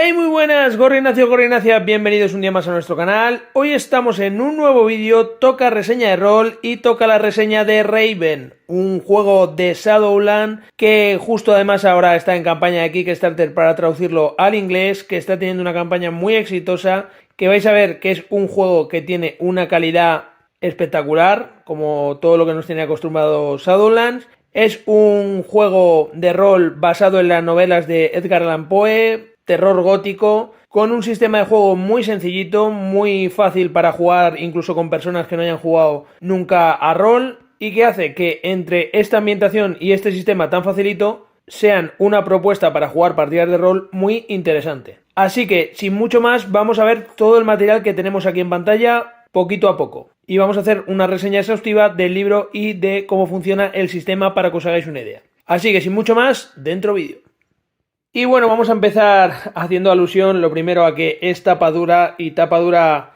Hey, muy buenas, Gorri Ignacia, bienvenidos un día más a nuestro canal. Hoy estamos en un nuevo vídeo, toca reseña de rol y toca la reseña de Raven, un juego de Shadowlands que justo además ahora está en campaña de Kickstarter para traducirlo al inglés, que está teniendo una campaña muy exitosa, que vais a ver que es un juego que tiene una calidad espectacular, como todo lo que nos tiene acostumbrado Shadowlands. Es un juego de rol basado en las novelas de Edgar Allan Poe, terror gótico, con un sistema de juego muy sencillito, muy fácil para jugar incluso con personas que no hayan jugado nunca a rol, y que hace que entre esta ambientación y este sistema tan facilito sean una propuesta para jugar partidas de rol muy interesante. Así que, sin mucho más, vamos a ver todo el material que tenemos aquí en pantalla poquito a poco. Y vamos a hacer una reseña exhaustiva del libro y de cómo funciona el sistema para que os hagáis una idea. Así que, sin mucho más, dentro vídeo. Y bueno, vamos a empezar haciendo alusión lo primero a que es tapa dura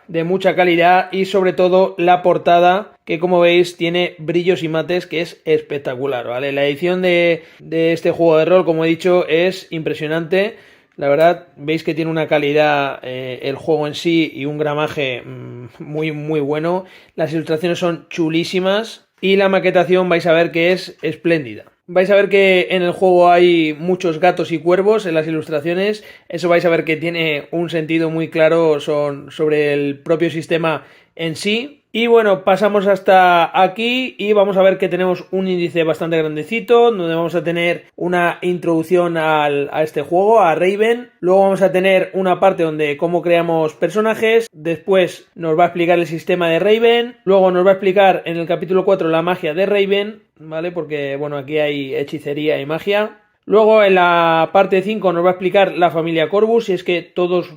de mucha calidad y sobre todo la portada, que como veis tiene brillos y mates, que es espectacular, ¿vale? La edición de este juego de rol, como he dicho, es impresionante. La verdad, veis que tiene una calidad el juego en sí y un gramaje muy bueno. Las ilustraciones son chulísimas y la maquetación vais a ver que es espléndida. Vais a ver que en el juego hay muchos gatos y cuervos en las ilustraciones. Eso vais a ver que tiene un sentido muy claro sobre el propio sistema en sí. Y bueno, pasamos hasta aquí y vamos a ver que tenemos un índice bastante grandecito, donde vamos a tener una introducción a este juego, a Raven. Luego vamos a tener una parte donde cómo creamos personajes. Después nos va a explicar el sistema de Raven. Luego nos va a explicar en el capítulo 4 la magia de Raven, ¿vale? Porque bueno, aquí hay hechicería y magia. Luego en la parte 5 nos va a explicar la familia Corvus, y es que todos,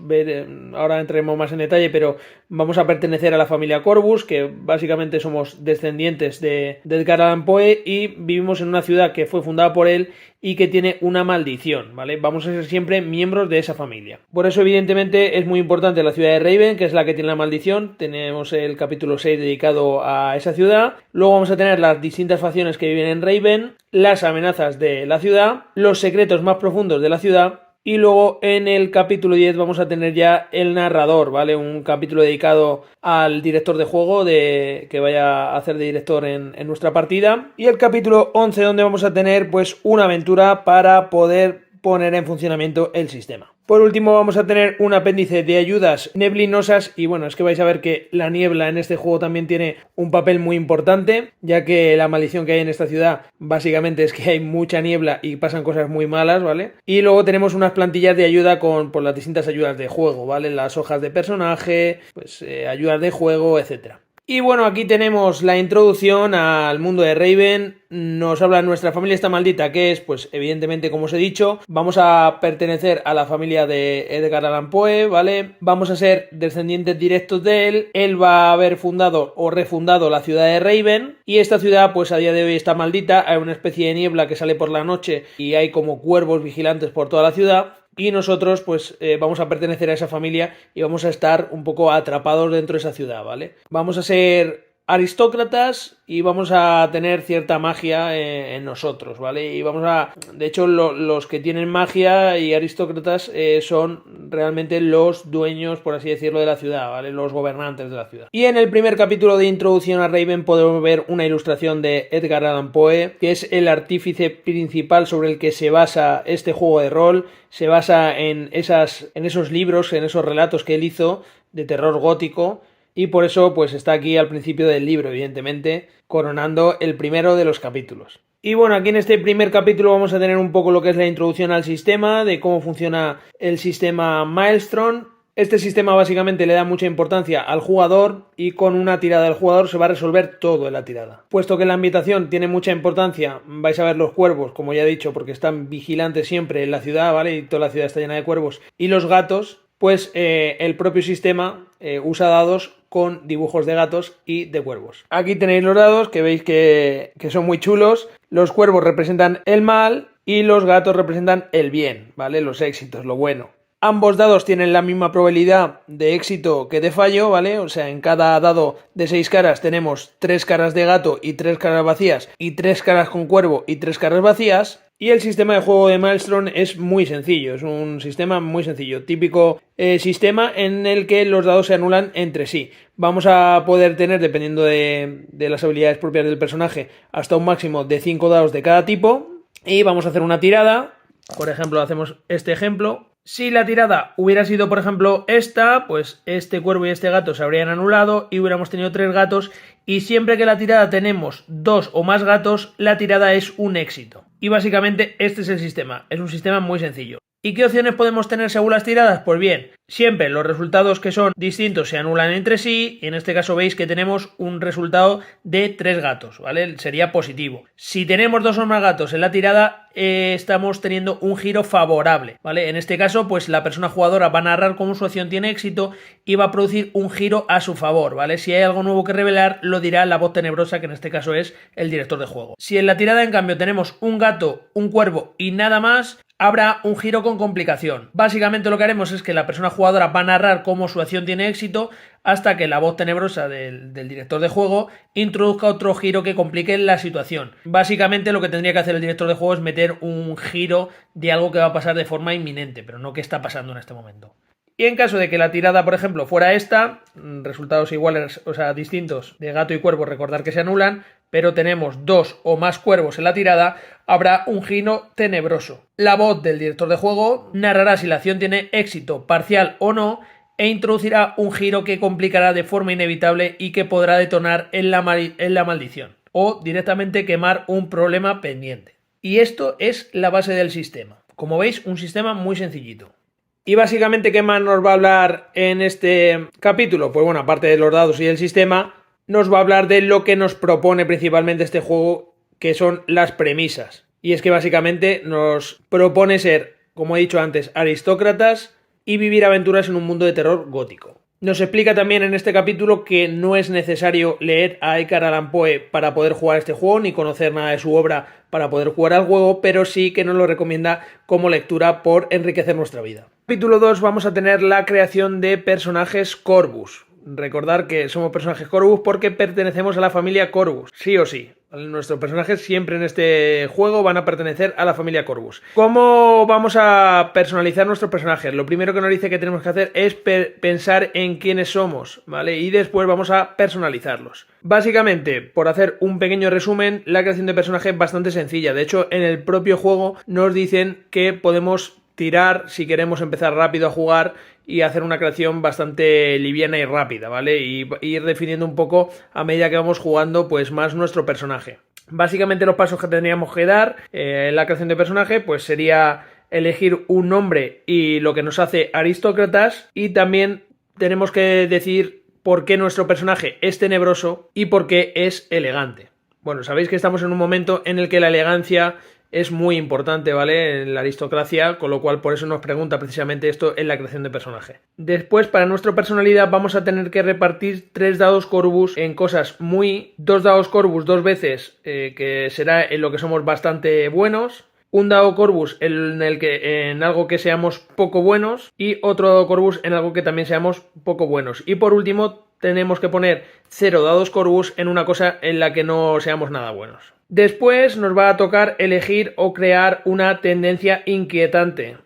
ahora entraremos más en detalle, pero vamos a pertenecer a la familia Corvus, que básicamente somos descendientes de Edgar Allan Poe y vivimos en una ciudad que fue fundada por él y que tiene una maldición, ¿vale? Vamos a ser siempre miembros de esa familia. Por eso, evidentemente, es muy importante la ciudad de Raven, que es la que tiene la maldición. Tenemos el capítulo 6 dedicado a esa ciudad. Luego vamos a tener las distintas facciones que viven en Raven, las amenazas de la ciudad, los secretos más profundos de la ciudad. Y luego en el capítulo 10 vamos a tener ya el narrador, ¿vale? Un capítulo dedicado al director de juego que vaya a hacer de director en nuestra partida. Y el capítulo 11 donde vamos a tener pues una aventura para poder poner en funcionamiento el sistema. Por último vamos a tener un apéndice de ayudas neblinosas y bueno, es que vais a ver que la niebla en este juego también tiene un papel muy importante, ya que la maldición que hay en esta ciudad básicamente es que hay mucha niebla y pasan cosas muy malas, ¿vale? Y luego tenemos unas plantillas de ayuda por las distintas ayudas de juego, ¿vale? Las hojas de personaje, pues ayudas de juego, etcétera. Y bueno, aquí tenemos la introducción al mundo de Raven. Nos habla nuestra familia está maldita, que es, pues evidentemente, como os he dicho, vamos a pertenecer a la familia de Edgar Allan Poe, ¿vale? Vamos a ser descendientes directos de él. Él va a haber fundado o refundado la ciudad de Raven y esta ciudad, pues a día de hoy está maldita. Hay una especie de niebla que sale por la noche y hay como cuervos vigilantes por toda la ciudad. Y nosotros pues vamos a pertenecer a esa familia y vamos a estar un poco atrapados dentro de esa ciudad, ¿vale? Vamos a ser aristócratas y vamos a tener cierta magia en nosotros, ¿vale? Y de hecho, los que tienen magia y aristócratas son realmente los dueños, por así decirlo, de la ciudad, ¿vale? Los gobernantes de la ciudad. Y en el primer capítulo de introducción a Raven podemos ver una ilustración de Edgar Allan Poe, que es el artífice principal sobre el que se basa este juego de rol. Se basa en esos libros, en esos relatos que él hizo de terror gótico. Y por eso pues está aquí al principio del libro, evidentemente, coronando el primero de los capítulos. Y bueno, aquí en este primer capítulo vamos a tener un poco lo que es la introducción al sistema, de cómo funciona el sistema Maelstrom. Este sistema básicamente le da mucha importancia al jugador y con una tirada del jugador se va a resolver todo en la tirada. Puesto que la ambientación tiene mucha importancia, vais a ver los cuervos, como ya he dicho, porque están vigilantes siempre en la ciudad, ¿vale? Y toda la ciudad está llena de cuervos. Y los gatos, pues el propio sistema usa dados con dibujos de gatos y de cuervos. Aquí tenéis los dados que veis que son muy chulos. Los cuervos representan el mal y los gatos representan el bien, ¿vale? Los éxitos, lo bueno. Ambos dados tienen la misma probabilidad de éxito que de fallo, ¿vale? O sea, en cada dado de 6 caras tenemos 3 caras de gato y 3 caras vacías, y 3 caras con cuervo y 3 caras vacías. Y el sistema de juego de Maelstrom es muy sencillo, es un sistema muy sencillo, típico sistema en el que los dados se anulan entre sí. Vamos a poder tener, dependiendo de las habilidades propias del personaje, hasta un máximo de 5 dados de cada tipo. Y vamos a hacer una tirada, por ejemplo, hacemos este ejemplo. Si la tirada hubiera sido, por ejemplo, esta, pues este cuervo y este gato se habrían anulado y hubiéramos tenido 3 gatos. Y siempre que la tirada tenemos 2 o más gatos, la tirada es un éxito. Y básicamente este es el sistema, es un sistema muy sencillo. ¿Y qué opciones podemos tener según las tiradas? Pues bien, siempre los resultados que son distintos se anulan entre sí y en este caso veis que tenemos un resultado de 3 gatos, ¿vale? Sería positivo. Si tenemos 2 o más gatos en la tirada, estamos teniendo un giro favorable, ¿vale? En este caso, pues la persona jugadora va a narrar cómo su acción tiene éxito y va a producir un giro a su favor, ¿vale? Si hay algo nuevo que revelar, lo dirá la voz tenebrosa, que en este caso es el director de juego. Si en la tirada, en cambio, tenemos un gato, un cuervo y nada más, habrá un giro con complicación. Básicamente lo que haremos es que la persona jugadora va a narrar cómo su acción tiene éxito hasta que la voz tenebrosa del director de juego introduzca otro giro que complique la situación. Básicamente lo que tendría que hacer el director de juego es meter un giro de algo que va a pasar de forma inminente, pero no que está pasando en este momento. Y en caso de que la tirada, por ejemplo, fuera esta, resultados iguales, o sea, distintos de gato y cuervo, recordar que se anulan, pero tenemos 2 o más cuervos en la tirada, habrá un giro tenebroso. La voz del director de juego narrará si la acción tiene éxito parcial o no e introducirá un giro que complicará de forma inevitable y que podrá detonar en la maldición o directamente quemar un problema pendiente. Y esto es la base del sistema. Como veis, un sistema muy sencillito. Y básicamente, ¿qué más nos va a hablar en este capítulo? Pues bueno, aparte de los dados y el sistema, nos va a hablar de lo que nos propone principalmente este juego, que son las premisas. Y es que básicamente nos propone ser, como he dicho antes, aristócratas y vivir aventuras en un mundo de terror gótico. Nos explica también en este capítulo que no es necesario leer a Edgar Allan Poe para poder jugar este juego, ni conocer nada de su obra para poder jugar al juego, pero sí que nos lo recomienda como lectura por enriquecer nuestra vida. Capítulo 2 vamos a tener la creación de personajes Corvus. Recordar que somos personajes Corvus porque pertenecemos a la familia Corvus, sí o sí. Nuestros personajes siempre en este juego van a pertenecer a la familia Corvus. ¿Cómo vamos a personalizar nuestros personajes? Lo primero que nos dice que tenemos que hacer es pensar en quiénes somos, ¿vale? Y después vamos a personalizarlos. Básicamente, por hacer un pequeño resumen, la creación de personajes es bastante sencilla. De hecho, en el propio juego nos dicen que podemos tirar si queremos empezar rápido a jugar y hacer una creación bastante liviana y rápida, ¿vale? Y ir definiendo un poco a medida que vamos jugando pues más nuestro personaje. Básicamente los pasos que tendríamos que dar en la creación de personaje pues sería elegir un nombre y lo que nos hace aristócratas, y también tenemos que decir por qué nuestro personaje es tenebroso y por qué es elegante. Bueno, sabéis que estamos en un momento en el que la elegancia es muy importante, ¿vale? En la aristocracia, con lo cual por eso nos pregunta precisamente esto en la creación de personaje. Después, para nuestra personalidad, vamos a tener que repartir 3 dados Corvus en cosas 2 dados Corvus 2 veces, que será en lo que somos bastante buenos. Un dado Corvus en algo que seamos poco buenos y otro dado Corvus en algo que también seamos poco buenos. Y por último, tenemos que poner 0 dados Corvus en una cosa en la que no seamos nada buenos. Después nos va a tocar elegir o crear una tendencia inquietante,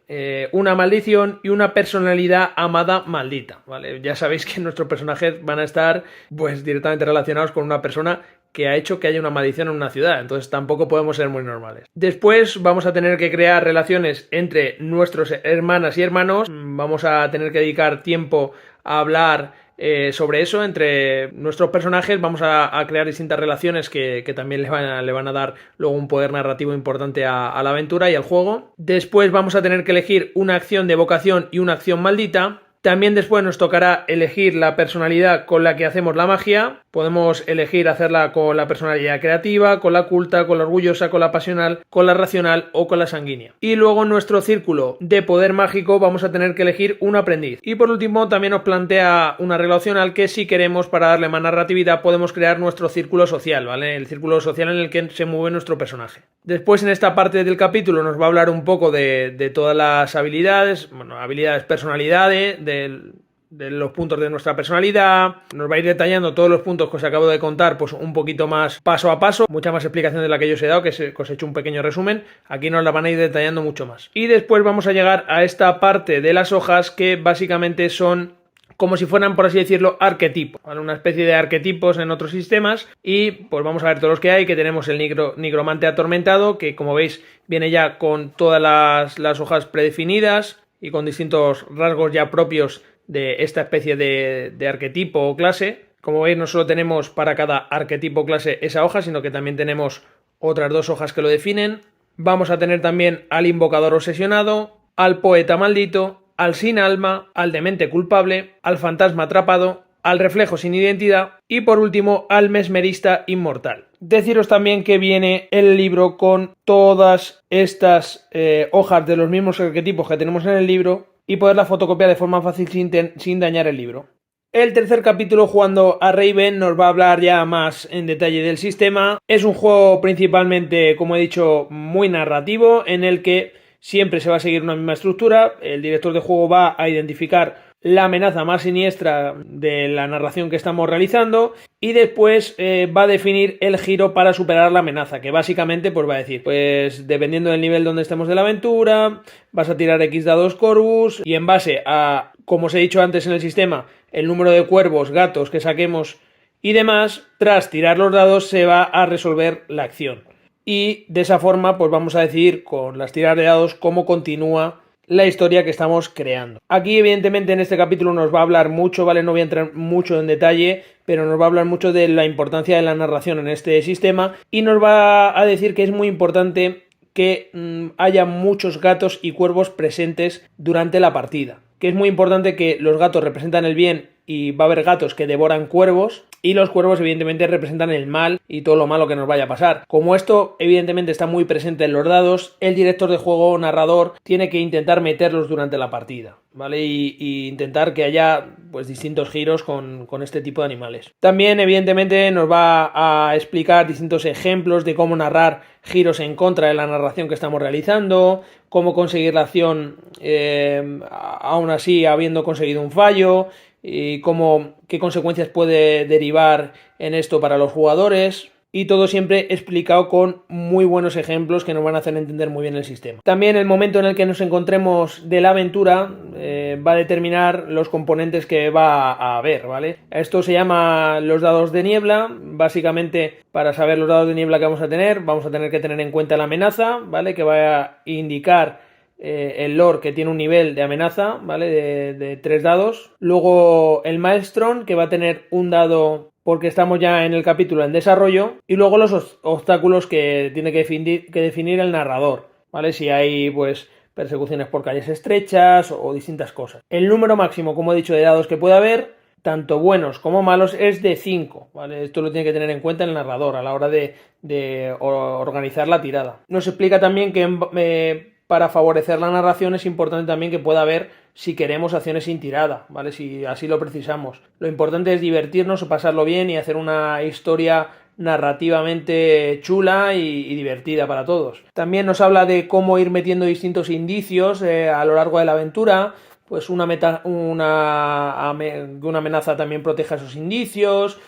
una maldición y una personalidad amada maldita, ¿vale? Ya sabéis que nuestros personajes van a estar pues directamente relacionados con una persona que ha hecho que haya una maldición en una ciudad, entonces tampoco podemos ser muy normales. Después vamos a tener que crear relaciones entre nuestros hermanas y hermanos, vamos a tener que dedicar tiempo a hablar sobre eso entre nuestros personajes, vamos a crear distintas relaciones que también le van a dar luego un poder narrativo importante a la aventura y al juego. Después vamos a tener que elegir una acción de evocación y una acción maldita. También después nos tocará elegir la personalidad con la que hacemos la magia. Podemos elegir hacerla con la personalidad creativa, con la culta, con la orgullosa, con la pasional, con la racional o con la sanguínea. Y luego en nuestro círculo de poder mágico vamos a tener que elegir un aprendiz. Y por último también nos plantea una regla opcional que si queremos, para darle más narratividad, podemos crear nuestro círculo social, ¿vale? El círculo social en el que se mueve nuestro personaje. Después en esta parte del capítulo nos va a hablar un poco de todas las habilidades, personalidades, de los puntos de nuestra personalidad, nos va a ir detallando todos los puntos que os acabo de contar, pues un poquito más paso a paso, mucha más explicación de la que yo os he dado, que os he hecho un pequeño resumen, aquí nos la van a ir detallando mucho más. Y después vamos a llegar a esta parte de las hojas que básicamente son como si fueran, por así decirlo, arquetipos, ¿vale? Una especie de arquetipos en otros sistemas y pues vamos a ver todos los que hay, que tenemos el nigromante atormentado, que como veis viene ya con todas las hojas predefinidas y con distintos rasgos ya propios de esta especie de arquetipo o clase. Como veis, no solo tenemos para cada arquetipo o clase esa hoja, sino que también tenemos otras dos hojas que lo definen. Vamos a tener también al invocador obsesionado, al poeta maldito, al sin alma, al demente culpable, al fantasma atrapado, al reflejo sin identidad y por último al mesmerista inmortal. Deciros también que viene el libro con todas estas hojas de los mismos arquetipos que tenemos en el libro y poderla fotocopiar de forma fácil sin dañar el libro. El tercer capítulo, jugando a Raven, nos va a hablar ya más en detalle del sistema. Es un juego principalmente, como he dicho, muy narrativo, en el que siempre se va a seguir una misma estructura. El director de juego va a identificar la amenaza más siniestra de la narración que estamos realizando y después va a definir el giro para superar la amenaza, que básicamente pues va a decir, pues dependiendo del nivel donde estemos de la aventura, vas a tirar X dados Corvus y en base a, como os he dicho antes en el sistema, el número de cuervos, gatos que saquemos y demás, tras tirar los dados se va a resolver la acción. Y de esa forma pues vamos a decidir con las tiradas de dados cómo continúa la historia que estamos creando. Aquí evidentemente en este capítulo nos va a hablar mucho, ¿vale? No voy a entrar mucho en detalle, pero nos va a hablar mucho de la importancia de la narración en este sistema y nos va a decir que es muy importante que haya muchos gatos y cuervos presentes durante la partida. Que es muy importante que los gatos representan el bien y va a haber gatos que devoran cuervos y los cuervos evidentemente representan el mal y todo lo malo que nos vaya a pasar. Como esto evidentemente está muy presente en los dados, el director de juego o narrador tiene que intentar meterlos durante la partida, ¿vale? Y intentar que haya pues distintos giros con este tipo de animales. También evidentemente nos va a explicar distintos ejemplos de cómo narrar giros en contra de la narración que estamos realizando, cómo conseguir la acción aún así habiendo conseguido un fallo y qué consecuencias puede derivar en esto para los jugadores. Y todo siempre explicado con muy buenos ejemplos que nos van a hacer entender muy bien el sistema. También el momento en el que nos encontremos de la aventura va a determinar los componentes que va a haber, ¿vale? Esto se llama los dados de niebla. Básicamente, para saber los dados de niebla que vamos a tener que tener en cuenta la amenaza, ¿vale? Que va a indicar el lore, que tiene un nivel de amenaza, ¿vale? De 3 dados. Luego el Maelstrom, que va a tener un dado porque estamos ya en el capítulo en desarrollo. Y luego los obstáculos que tiene que definir el narrador, ¿vale? Si hay pues persecuciones por calles estrechas o distintas cosas. El número máximo, como he dicho, de dados que puede haber, tanto buenos como malos, es de 5, ¿vale? Esto lo tiene que tener en cuenta el narrador a la hora de organizar la tirada. Nos explica también que para favorecer la narración es importante también que pueda haber, si queremos, acciones sin tirada, ¿vale? Si así lo precisamos. Lo importante es divertirnos o pasarlo bien y hacer una historia narrativamente chula y divertida para todos. También nos habla de cómo ir metiendo distintos indicios a lo largo de la aventura, pues una amenaza también proteja esos indicios,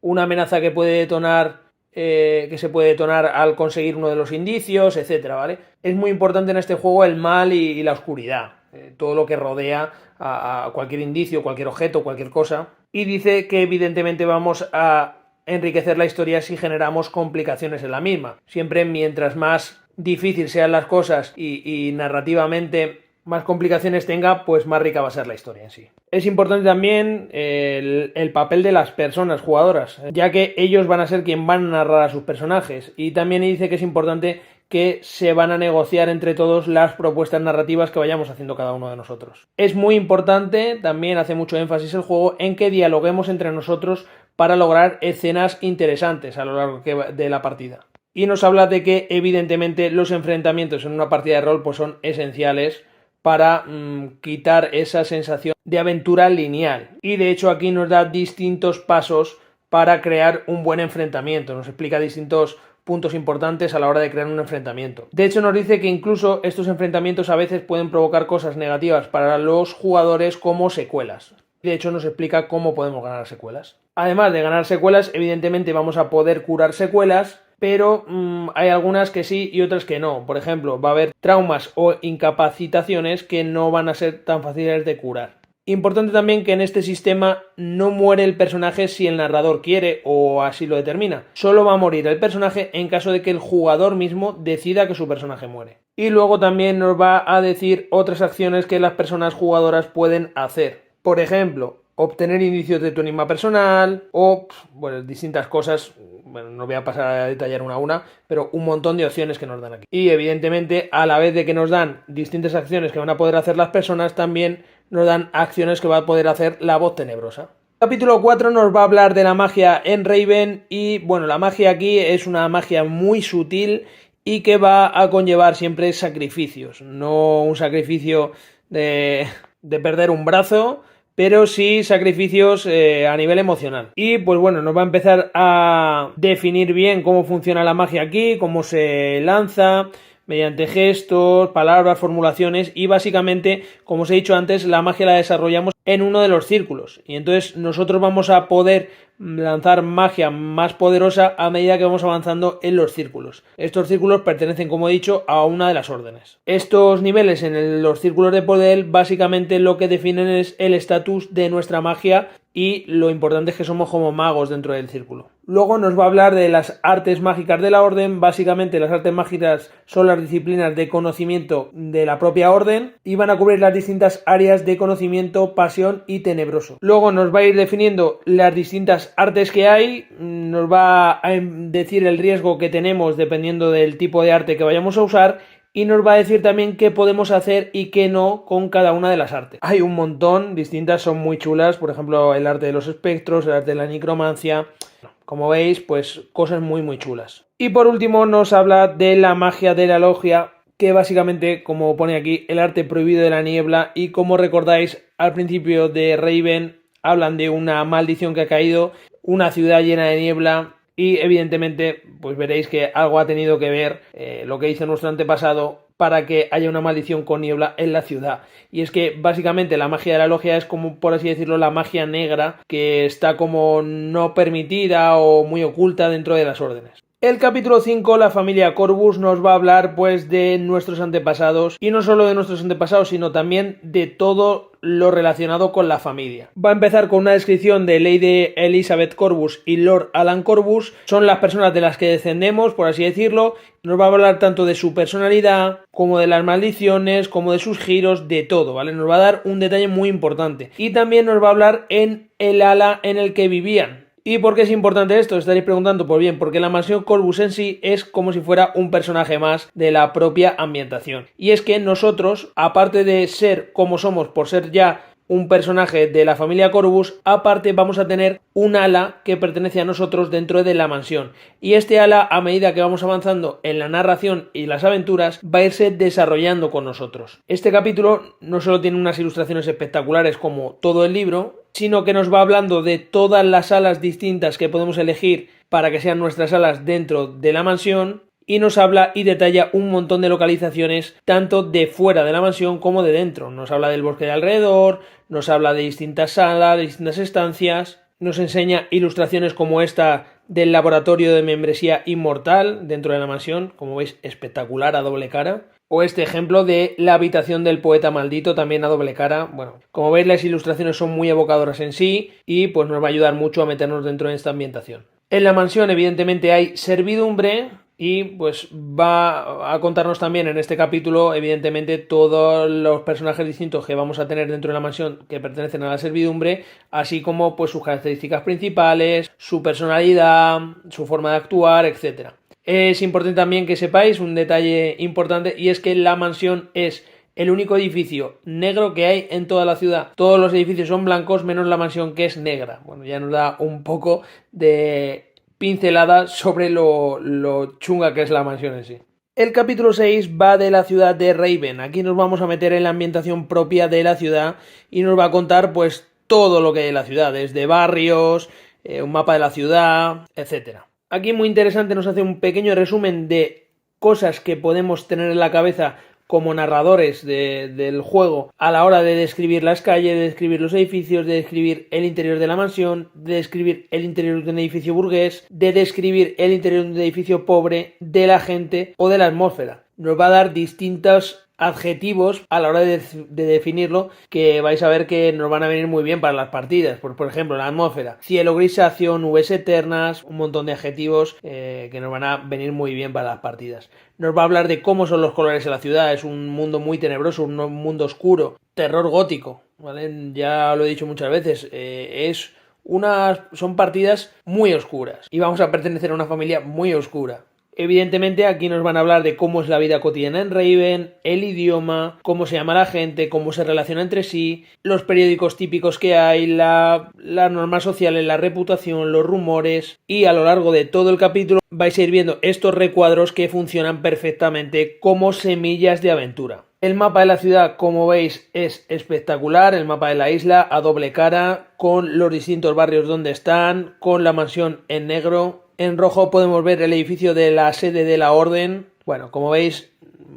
una amenaza que puede detonar que se puede detonar al conseguir uno de los indicios, etcétera, ¿vale? Es muy importante en este juego el mal y la oscuridad, todo lo que rodea a cualquier indicio, cualquier objeto, cualquier cosa. Y dice que evidentemente vamos a enriquecer la historia si generamos complicaciones en la misma. Siempre mientras más difícil sean las cosas y narrativamente más complicaciones tenga, pues más rica va a ser la historia en sí. Es importante también el papel de las personas jugadoras, ya que ellos van a ser quien van a narrar a sus personajes. Y también dice que es importante que se van a negociar entre todos las propuestas narrativas que vayamos haciendo cada uno de nosotros. Es muy importante, también hace mucho énfasis el juego, en que dialoguemos entre nosotros para lograr escenas interesantes a lo largo de la partida. Y nos habla de que evidentemente los enfrentamientos en una partida de rol pues son esenciales para quitar esa sensación de aventura lineal. Y de hecho aquí nos da distintos pasos para crear un buen enfrentamiento. Nos explica distintos puntos importantes a la hora de crear un enfrentamiento. De hecho, nos dice que incluso estos enfrentamientos a veces pueden provocar cosas negativas para los jugadores como secuelas. De hecho, nos explica cómo podemos ganar secuelas. Además de ganar secuelas, evidentemente vamos a poder curar secuelas, pero hay algunas que sí y otras que no. Por ejemplo, va a haber traumas o incapacitaciones que no van a ser tan fáciles de curar. Importante también que en este sistema no muere el personaje si el narrador quiere o así lo determina. Solo va a morir el personaje en caso de que el jugador mismo decida que su personaje muere. Y luego también nos va a decir otras acciones que las personas jugadoras pueden hacer. Por ejemplo, obtener indicios de tu enigma personal o distintas cosas. Bueno, no voy a pasar a detallar una a una, pero un montón de opciones que nos dan aquí. Y evidentemente, a la vez de que nos dan distintas acciones que van a poder hacer las personas, también nos dan acciones que va a poder hacer la voz tenebrosa. Capítulo 4 nos va a hablar de la magia en Raven y bueno, la magia aquí es una magia muy sutil y que va a conllevar siempre sacrificios. No un sacrificio de perder un brazo, pero sí sacrificios a nivel emocional. Y pues bueno, nos va a empezar a definir bien cómo funciona la magia aquí, cómo se lanza, mediante gestos, palabras, formulaciones y básicamente, como os he dicho antes, la magia la desarrollamos en uno de los círculos y entonces nosotros vamos a poder lanzar magia más poderosa a medida que vamos avanzando en los círculos. Estos círculos pertenecen, como he dicho, a una de las órdenes. Estos niveles en los círculos de poder básicamente lo que definen es el estatus de nuestra magia y lo importante es que somos como magos dentro del círculo. Luego nos va a hablar de las artes mágicas de la orden. Básicamente las artes mágicas son las disciplinas de conocimiento de la propia orden y van a cubrir las distintas áreas de conocimiento, pasión y tenebroso. Luego nos va a ir definiendo las distintas artes que hay, nos va a decir el riesgo que tenemos dependiendo del tipo de arte que vayamos a usar y nos va a decir también qué podemos hacer y qué no con cada una de las artes. Hay un montón, distintas, son muy chulas, por ejemplo el arte de los espectros, el arte de la necromancia, como veis pues cosas muy muy chulas. Y por último nos habla de la magia de la logia, que básicamente, como pone aquí, el arte prohibido de la niebla y como recordáis al principio de Raven hablan de una maldición que ha caído, una ciudad llena de niebla. Y evidentemente pues veréis que algo ha tenido que ver lo que hizo nuestro antepasado para que haya una maldición con niebla en la ciudad. Y es que básicamente la magia de la logia es como, por así decirlo, la magia negra que está como no permitida o muy oculta dentro de las órdenes. El capítulo 5, la familia Corvus, nos va a hablar pues de nuestros antepasados y no solo de nuestros antepasados sino también de todo lo relacionado con la familia. Va a empezar con una descripción de Lady Elizabeth Corvus y Lord Alan Corvus, son las personas de las que descendemos, por así decirlo. Nos va a hablar tanto de su personalidad como de las maldiciones, como de sus giros, de todo, ¿vale? Nos va a dar un detalle muy importante y también nos va a hablar en el ala en el que vivían. ¿Y por qué es importante esto? Estaréis preguntando. Pues bien, porque la mansión Corvus en sí es como si fuera un personaje más de la propia ambientación. Y es que nosotros, aparte de ser como somos por ser ya un personaje de la familia Corvus, aparte vamos a tener un ala que pertenece a nosotros dentro de la mansión. Y este ala, a medida que vamos avanzando en la narración y las aventuras, va a irse desarrollando con nosotros. Este capítulo no solo tiene unas ilustraciones espectaculares como todo el libro, sino que nos va hablando de todas las alas distintas que podemos elegir para que sean nuestras alas dentro de la mansión y nos habla y detalla un montón de localizaciones tanto de fuera de la mansión como de dentro. Nos habla del bosque de alrededor, nos habla de distintas salas, de distintas estancias, nos enseña ilustraciones como esta del laboratorio de membresía inmortal dentro de la mansión, como veis espectacular a doble cara. O este ejemplo de la habitación del poeta maldito, también a doble cara. Bueno, como veis las ilustraciones son muy evocadoras en sí y pues nos va a ayudar mucho a meternos dentro de esta ambientación. En la mansión evidentemente hay servidumbre y pues va a contarnos también en este capítulo evidentemente todos los personajes distintos que vamos a tener dentro de la mansión que pertenecen a la servidumbre, así como pues sus características principales, su personalidad, su forma de actuar, etcétera. Es importante también que sepáis un detalle importante y es que la mansión es el único edificio negro que hay en toda la ciudad. Todos los edificios son blancos menos la mansión que es negra. Bueno, ya nos da un poco de pincelada sobre lo chunga que es la mansión en sí. El capítulo 6 va de la ciudad de Raven. Aquí nos vamos a meter en la ambientación propia de la ciudad y nos va a contar pues todo lo que hay en la ciudad, desde barrios, un mapa de la ciudad, etcétera. Aquí muy interesante, nos hace un pequeño resumen de cosas que podemos tener en la cabeza como narradores del juego a la hora de describir las calles, de describir los edificios, de describir el interior de la mansión, de describir el interior de un edificio burgués, de describir el interior de un edificio pobre, de la gente o de la atmósfera. Nos va a dar distintos adjetivos a la hora de definirlo, que vais a ver que nos van a venir muy bien para las partidas. Por ejemplo, la atmósfera, cielo grisáceo, nubes eternas, un montón de adjetivos que nos van a venir muy bien para las partidas. Nos va a hablar de cómo son los colores en la ciudad. Es un mundo muy tenebroso, un mundo oscuro, terror gótico, ¿vale? Ya lo he dicho muchas veces, son partidas muy oscuras y vamos a pertenecer a una familia muy oscura. Evidentemente aquí nos van a hablar de cómo es la vida cotidiana en Raven, el idioma, cómo se llama la gente, cómo se relaciona entre sí, los periódicos típicos que hay, las normas sociales, la reputación, los rumores, y a lo largo de todo el capítulo vais a ir viendo estos recuadros que funcionan perfectamente como semillas de aventura. El mapa de la ciudad, como veis, es espectacular, el mapa de la isla a doble cara, con los distintos barrios donde están, con la mansión en negro. En rojo podemos ver el edificio de la sede de la Orden. Bueno, como veis,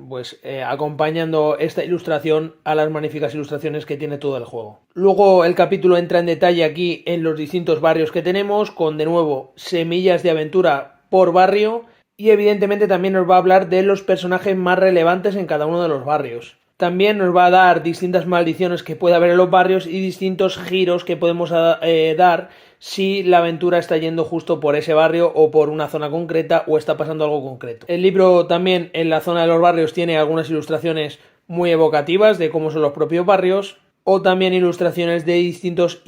pues acompañando esta ilustración a las magníficas ilustraciones que tiene todo el juego. Luego el capítulo entra en detalle aquí en los distintos barrios que tenemos, con de nuevo semillas de aventura por barrio, y evidentemente también nos va a hablar de los personajes más relevantes en cada uno de los barrios. También nos va a dar distintas maldiciones que puede haber en los barrios y distintos giros que podemos dar si la aventura está yendo justo por ese barrio o por una zona concreta o está pasando algo concreto. El libro también en la zona de los barrios tiene algunas ilustraciones muy evocativas de cómo son los propios barrios, o también ilustraciones de distintos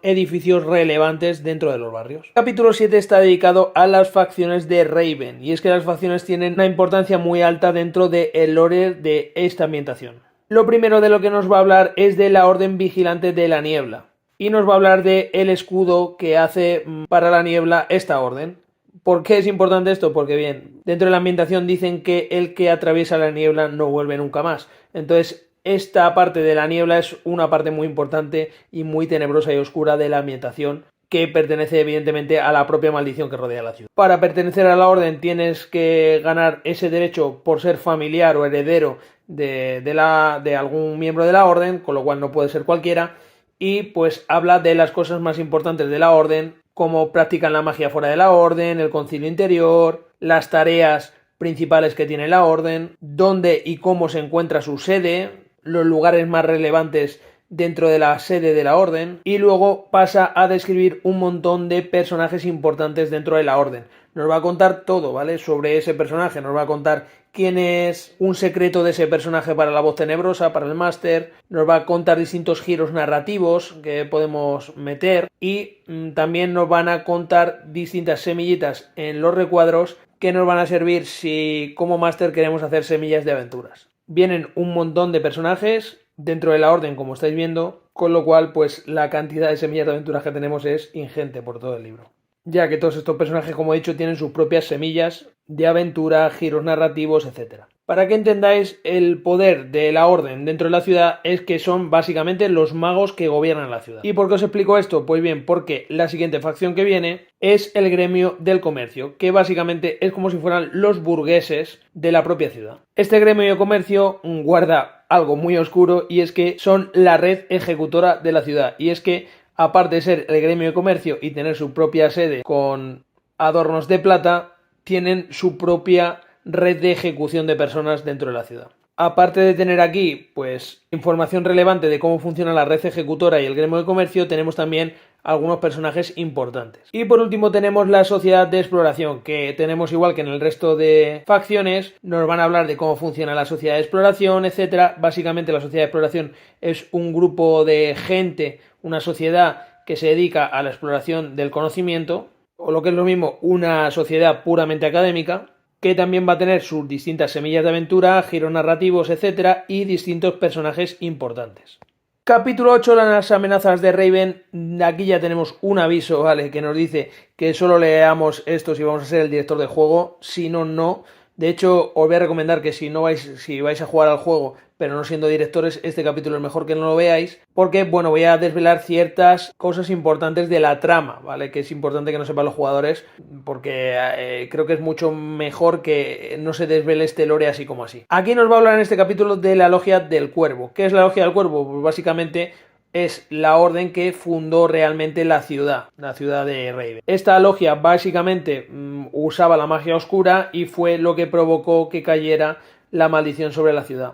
edificios relevantes dentro de los barrios. El capítulo 7 está dedicado a las facciones de Raven, y es que las facciones tienen una importancia muy alta dentro del lore de esta ambientación. Lo primero de lo que nos va a hablar es de la Orden Vigilante de la Niebla, y nos va a hablar de el escudo que hace para la niebla esta orden. ¿Por qué es importante esto? Porque bien, dentro de la ambientación dicen que el que atraviesa la niebla no vuelve nunca más. Entonces, esta parte de la niebla es una parte muy importante y muy tenebrosa y oscura de la ambientación, que pertenece evidentemente a la propia maldición que rodea la ciudad. Para pertenecer a la orden tienes que ganar ese derecho por ser familiar o heredero de algún miembro de la orden, con lo cual no puede ser cualquiera, y pues habla de las cosas más importantes de la orden, cómo practican la magia fuera de la orden, el concilio interior, las tareas principales que tiene la orden, dónde y cómo se encuentra su sede, los lugares más relevantes dentro de la sede de la orden, y luego pasa a describir un montón de personajes importantes dentro de la orden. Nos va a contar todo, ¿vale? Sobre ese personaje, nos va a contar quién es, un secreto de ese personaje para la voz tenebrosa, para el máster, nos va a contar distintos giros narrativos que podemos meter, y también nos van a contar distintas semillitas en los recuadros que nos van a servir si como máster queremos hacer semillas de aventuras. Vienen un montón de personajes dentro de la orden, como estáis viendo, con lo cual pues la cantidad de semillas de aventuras que tenemos es ingente por todo el libro. Ya que todos estos personajes, como he dicho, tienen sus propias semillas de aventura, giros narrativos, etc. Para que entendáis el poder de la orden dentro de la ciudad, es que son básicamente los magos que gobiernan la ciudad. ¿Y por qué os explico esto? Pues bien, porque la siguiente facción que viene es el gremio del comercio, que básicamente es como si fueran los burgueses de la propia ciudad. Este gremio de comercio guarda algo muy oscuro, y es que son la red ejecutora de la ciudad, y es que aparte de ser el gremio de comercio y tener su propia sede con adornos de plata, tienen su propia red de ejecución de personas dentro de la ciudad. Aparte de tener aquí, pues, información relevante de cómo funciona la red ejecutora y el gremio de comercio, tenemos también algunos personajes importantes. Y por último tenemos la sociedad de exploración, que tenemos igual que en el resto de facciones, nos van a hablar de cómo funciona la sociedad de exploración, etc. Básicamente la sociedad de exploración es un grupo de gente, una sociedad que se dedica a la exploración del conocimiento, o lo que es lo mismo, una sociedad puramente académica, que también va a tener sus distintas semillas de aventura, giros narrativos, etc. y distintos personajes importantes. Capítulo 8, las amenazas de Raven. Aquí ya tenemos un aviso, ¿vale? Que nos dice que solo leamos esto si vamos a ser el director de juego, si no, no. De hecho, os voy a recomendar que si vais a jugar al juego, pero no siendo directores, este capítulo es mejor que no lo veáis, porque, bueno, voy a desvelar ciertas cosas importantes de la trama, ¿vale? Que es importante que no sepan los jugadores, porque creo que es mucho mejor que no se desvele este lore así como así. Aquí nos va a hablar en este capítulo de la Logia del Cuervo. ¿Qué es la Logia del Cuervo? Pues básicamente es la orden que fundó realmente la ciudad de Raven. Esta logia básicamente usaba la magia oscura y fue lo que provocó que cayera la maldición sobre la ciudad.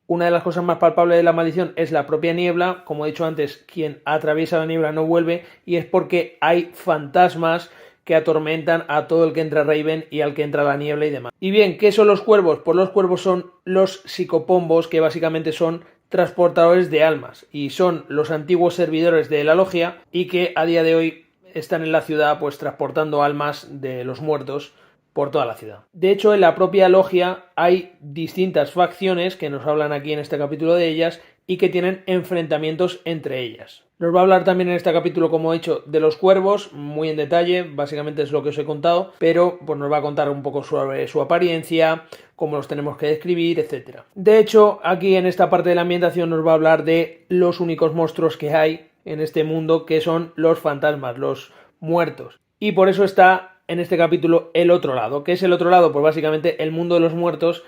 Una de las cosas más palpables de la maldición es la propia niebla. Como he dicho antes, quien atraviesa la niebla no vuelve, y es porque hay fantasmas que atormentan a todo el que entra a Raven y al que entra a la niebla y demás. Y bien, ¿qué son los cuervos? Pues los cuervos son los psicopombos, que básicamente son transportadores de almas, y son los antiguos servidores de la logia y que a día de hoy están en la ciudad pues transportando almas de los muertos por toda la ciudad. De hecho, en la propia logia hay distintas facciones que nos hablan aquí en este capítulo de ellas y que tienen enfrentamientos entre ellas. Nos va a hablar también en este capítulo, como he dicho, de los cuervos, muy en detalle, básicamente es lo que os he contado, pero pues nos va a contar un poco sobre su apariencia, cómo los tenemos que describir, etc. De hecho, aquí en esta parte de la ambientación nos va a hablar de los únicos monstruos que hay en este mundo, que son los fantasmas, los muertos. Y por eso está en este capítulo el otro lado. ¿Qué es el otro lado? Pues básicamente el mundo de los muertos,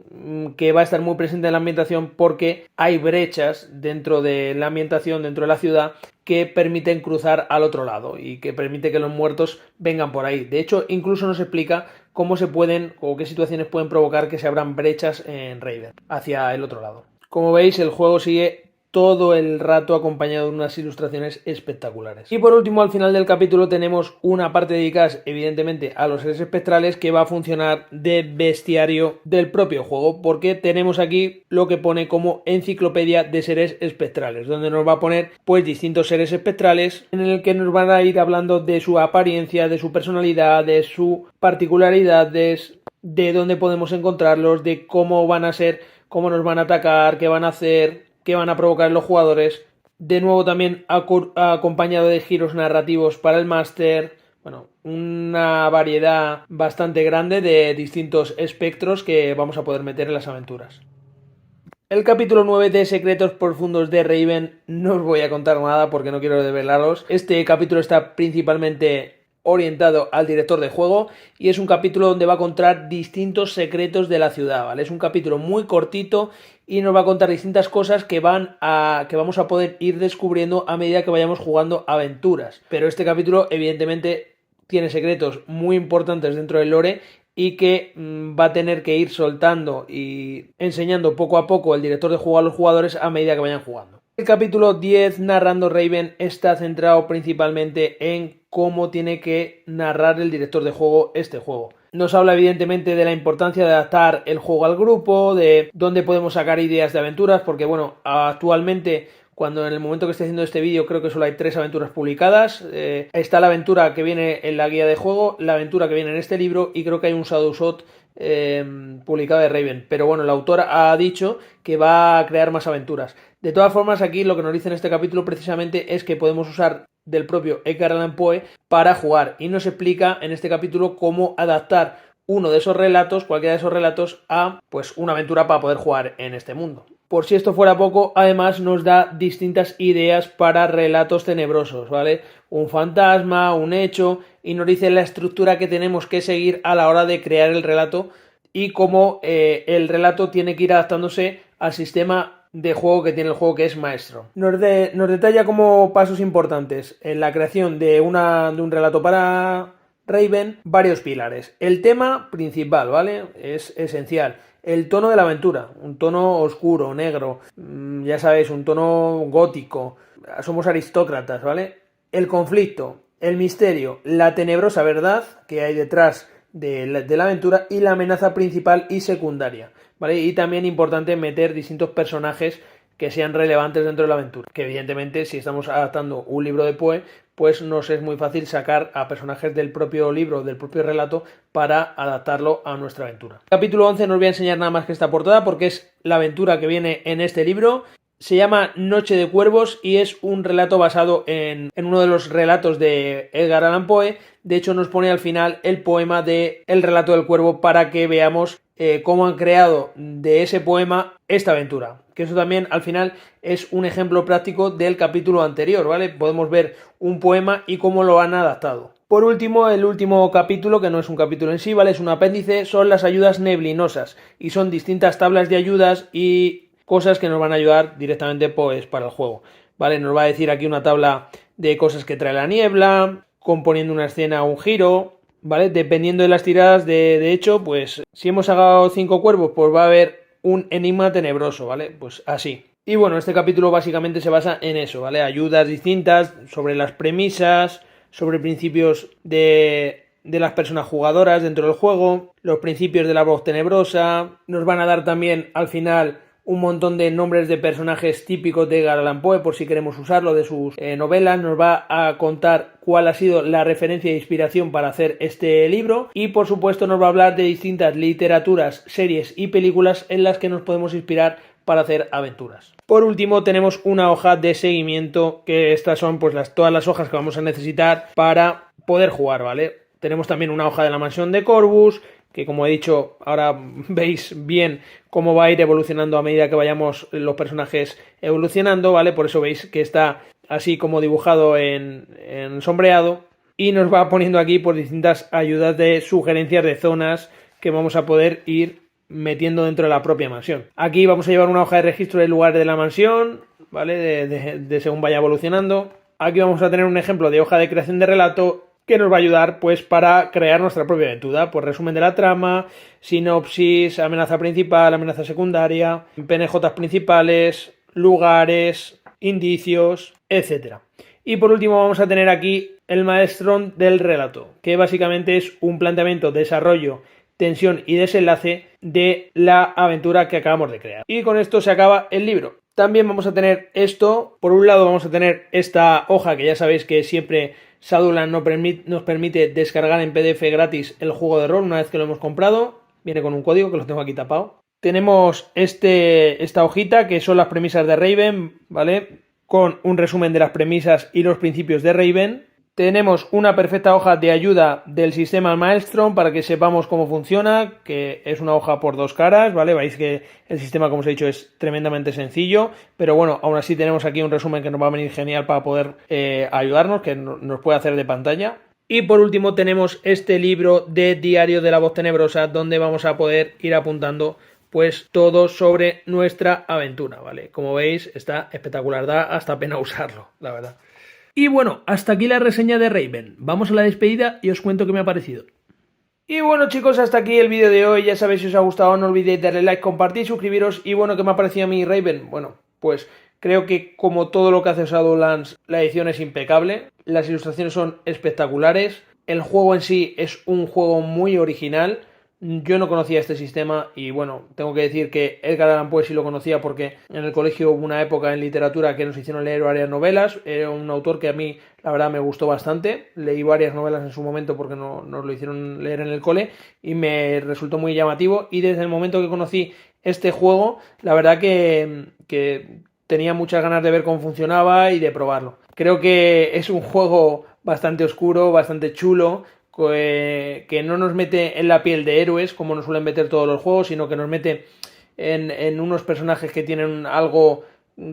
que va a estar muy presente en la ambientación porque hay brechas dentro de la ambientación, dentro de la ciudad, que permiten cruzar al otro lado y que permite que los muertos vengan por ahí. De hecho, incluso nos explica cómo se pueden o qué situaciones pueden provocar que se abran brechas en Raven hacia el otro lado. Como veis, el juego sigue todo el rato acompañado de unas ilustraciones espectaculares. Y por último, al final del capítulo tenemos una parte dedicada evidentemente a los seres espectrales, que va a funcionar de bestiario del propio juego, porque tenemos aquí lo que pone como enciclopedia de seres espectrales, donde nos va a poner pues distintos seres espectrales en el que nos van a ir hablando de su apariencia, de su personalidad, de sus particularidades, de dónde podemos encontrarlos, de cómo van a ser, cómo nos van a atacar, qué van a hacer, que van a provocar en los jugadores. De nuevo también acompañado de giros narrativos para el máster. Bueno, una variedad bastante grande de distintos espectros que vamos a poder meter en las aventuras. El capítulo 9 de Secretos Profundos de Raven no os voy a contar nada porque no quiero desvelaros. Este capítulo está principalmente orientado al director de juego y es un capítulo donde va a contar distintos secretos de la ciudad, ¿vale? Es un capítulo muy cortito y nos va a contar distintas cosas que vamos a poder ir descubriendo a medida que vayamos jugando aventuras. Pero este capítulo evidentemente tiene secretos muy importantes dentro del lore y que va a tener que ir soltando y enseñando poco a poco el director de juego a los jugadores a medida que vayan jugando. El capítulo 10, Narrando Raven, está centrado principalmente en cómo tiene que narrar el director de juego este juego. Nos habla evidentemente de la importancia de adaptar el juego al grupo, de dónde podemos sacar ideas de aventuras, porque bueno, actualmente, cuando en el momento que estoy haciendo este vídeo, creo que solo hay 3 aventuras publicadas. Está la aventura que viene en la guía de juego, la aventura que viene en este libro, y creo que hay un Shadow Shot publicado de Raven. Pero bueno, el autor ha dicho que va a crear más aventuras. De todas formas, aquí lo que nos dice en este capítulo precisamente es que podemos usar del propio Edgar Allan Poe para jugar, y nos explica en este capítulo cómo adaptar uno de esos relatos, cualquiera de esos relatos, a pues una aventura para poder jugar en este mundo. Por si esto fuera poco, además nos da distintas ideas para relatos tenebrosos, ¿vale? Un fantasma, un hecho, y nos dice la estructura que tenemos que seguir a la hora de crear el relato y cómo el relato tiene que ir adaptándose al sistema de juego que tiene el juego, que es Maestro. Nos detalla como pasos importantes en la creación de un relato para Raven varios pilares. El tema principal, ¿vale? Es esencial. El tono de la aventura, un tono oscuro, negro, ya sabéis, un tono gótico. Somos aristócratas, ¿vale? El conflicto, el misterio, la tenebrosa verdad que hay detrás de la aventura y la amenaza principal y secundaria, ¿vale? Y también importante meter distintos personajes que sean relevantes dentro de la aventura, que evidentemente si estamos adaptando un libro de Poe, pues nos es muy fácil sacar a personajes del propio libro, del propio relato, para adaptarlo a nuestra aventura. Capítulo 11 no os voy a enseñar nada más que esta portada porque es la aventura que viene en este libro Se llama Noche de Cuervos y es un relato basado en uno de los relatos de Edgar Allan Poe. De hecho, nos pone al final el poema de El relato del cuervo para que veamos cómo han creado de ese poema esta aventura. Que eso también al final es un ejemplo práctico del capítulo anterior, ¿vale? Podemos ver un poema y cómo lo han adaptado. Por último, el último capítulo, que no es un capítulo en sí, ¿vale? Es un apéndice, son las ayudas neblinosas y son distintas tablas de ayudas y cosas que nos van a ayudar directamente pues para el juego, ¿vale? Nos va a decir aquí una tabla de cosas que trae la niebla, componiendo una escena o un giro, ¿vale? Dependiendo de las tiradas, de hecho, pues si hemos sacado 5 cuervos, pues va a haber un enigma tenebroso, ¿vale? Pues así. Y bueno, este capítulo básicamente se basa en eso, ¿vale? Ayudas distintas sobre las premisas, sobre principios de las personas jugadoras dentro del juego, los principios de la voz tenebrosa, nos van a dar también al final un montón de nombres de personajes típicos de Edgar Allan Poe por si queremos usarlo de sus novelas, nos va a contar cuál ha sido la referencia e inspiración para hacer este libro y por supuesto nos va a hablar de distintas literaturas, series y películas en las que nos podemos inspirar para hacer aventuras. Por último tenemos una hoja de seguimiento, que estas son pues todas las hojas que vamos a necesitar para poder jugar, ¿vale? Tenemos también una hoja de la mansión de Corvus, que como he dicho, ahora veis bien cómo va a ir evolucionando a medida que vayamos los personajes evolucionando, ¿vale? Por eso veis que está así como dibujado en sombreado y nos va poniendo aquí por distintas ayudas de sugerencias de zonas que vamos a poder ir metiendo dentro de la propia mansión. Aquí vamos a llevar una hoja de registro del lugar de la mansión, ¿vale? De según vaya evolucionando. Aquí vamos a tener un ejemplo de hoja de creación de relato que nos va a ayudar pues para crear nuestra propia aventura, pues resumen de la trama, sinopsis, amenaza principal, amenaza secundaria, PNJs principales, lugares, indicios, etc. Y por último vamos a tener aquí el maelstrom del relato, que básicamente es un planteamiento, desarrollo, tensión y desenlace de la aventura que acabamos de crear. Y con esto se acaba el libro. También vamos a tener esto, por un lado vamos a tener esta hoja que ya sabéis que siempre Shadowlands nos permite descargar en PDF gratis el juego de rol una vez que lo hemos comprado. Viene con un código que lo tengo aquí tapado. Tenemos esta hojita que son las premisas de Raven, ¿vale? Con un resumen de las premisas y los principios de Raven. Tenemos una perfecta hoja de ayuda del sistema Maelstrom para que sepamos cómo funciona, que es una hoja por 2 caras, ¿vale? Veis que el sistema, como os he dicho, es tremendamente sencillo, pero bueno, aún así tenemos aquí un resumen que nos va a venir genial para poder ayudarnos, que nos puede hacer de pantalla. Y por último tenemos este libro de Diario de la Voz Tenebrosa, donde vamos a poder ir apuntando pues todo sobre nuestra aventura, ¿vale? Como veis, está espectacular, da hasta pena usarlo, la verdad. Y bueno, hasta aquí la reseña de Raven. Vamos a la despedida y os cuento qué me ha parecido. Y bueno chicos, hasta aquí el vídeo de hoy. Ya sabéis, si os ha gustado no olvidéis darle like, compartir, suscribiros. Y bueno, ¿qué me ha parecido a mí Raven? Bueno, pues creo que como todo lo que hace Shadowlands, la edición es impecable. Las ilustraciones son espectaculares. El juego en sí es un juego muy original. Yo no conocía este sistema y bueno, tengo que decir que Edgar Allan Poe sí lo conocía porque en el colegio hubo una época en literatura que nos hicieron leer varias novelas. Era un autor que a mí la verdad me gustó bastante. Leí varias novelas en su momento porque nos lo hicieron leer en el cole y me resultó muy llamativo. Y desde el momento que conocí este juego, la verdad que tenía muchas ganas de ver cómo funcionaba y de probarlo. Creo que es un juego bastante oscuro, bastante chulo, que no nos mete en la piel de héroes como nos suelen meter todos los juegos, sino que nos mete en unos personajes que tienen algo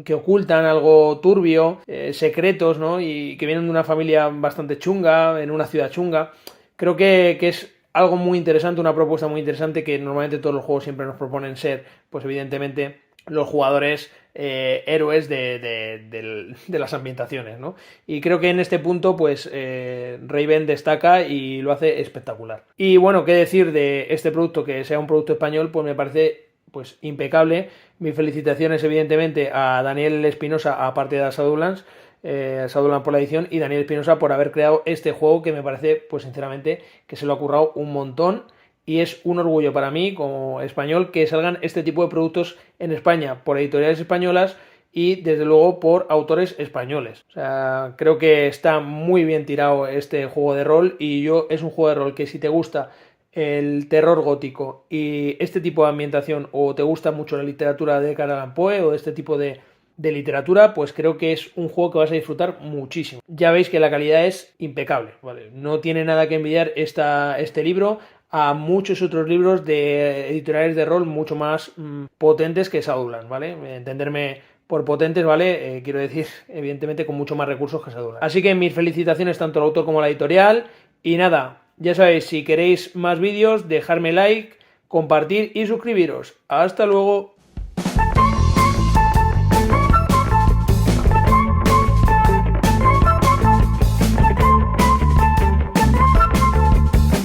que ocultan, algo turbio, secretos, ¿no? Y que vienen de una familia bastante chunga, en una ciudad chunga. Creo que es algo muy interesante, una propuesta muy interesante que normalmente todos los juegos siempre nos proponen ser, pues evidentemente, los jugadores héroes de las ambientaciones, ¿no? Y creo que en este punto, pues, Raven destaca y lo hace espectacular. Y bueno, qué decir de este producto, que sea un producto español, pues me parece, pues, impecable. Mis felicitaciones, evidentemente, a Daniel Espinosa, aparte de Shadowlands, Shadowlands por la edición, y Daniel Espinosa por haber creado este juego que me parece, pues, sinceramente, que se lo ha currado un montón. Y es un orgullo para mí, como español, que salgan este tipo de productos en España por editoriales españolas y, desde luego, por autores españoles. O sea, creo que está muy bien tirado este juego de rol y es un juego de rol que si te gusta el terror gótico y este tipo de ambientación o te gusta mucho la literatura de Edgar Allan Poe o este tipo de de literatura, pues creo que es un juego que vas a disfrutar muchísimo. Ya veis que la calidad es impecable, ¿vale? No tiene nada que envidiar este libro a muchos otros libros de editoriales de rol mucho más potentes que Shadowlands, ¿vale? Entenderme por potentes, ¿vale? Quiero decir, evidentemente, con mucho más recursos que Shadowlands. Así que mis felicitaciones tanto al autor como a la editorial. Y nada, ya sabéis, si queréis más vídeos, dejadme like, compartir y suscribiros. Hasta luego.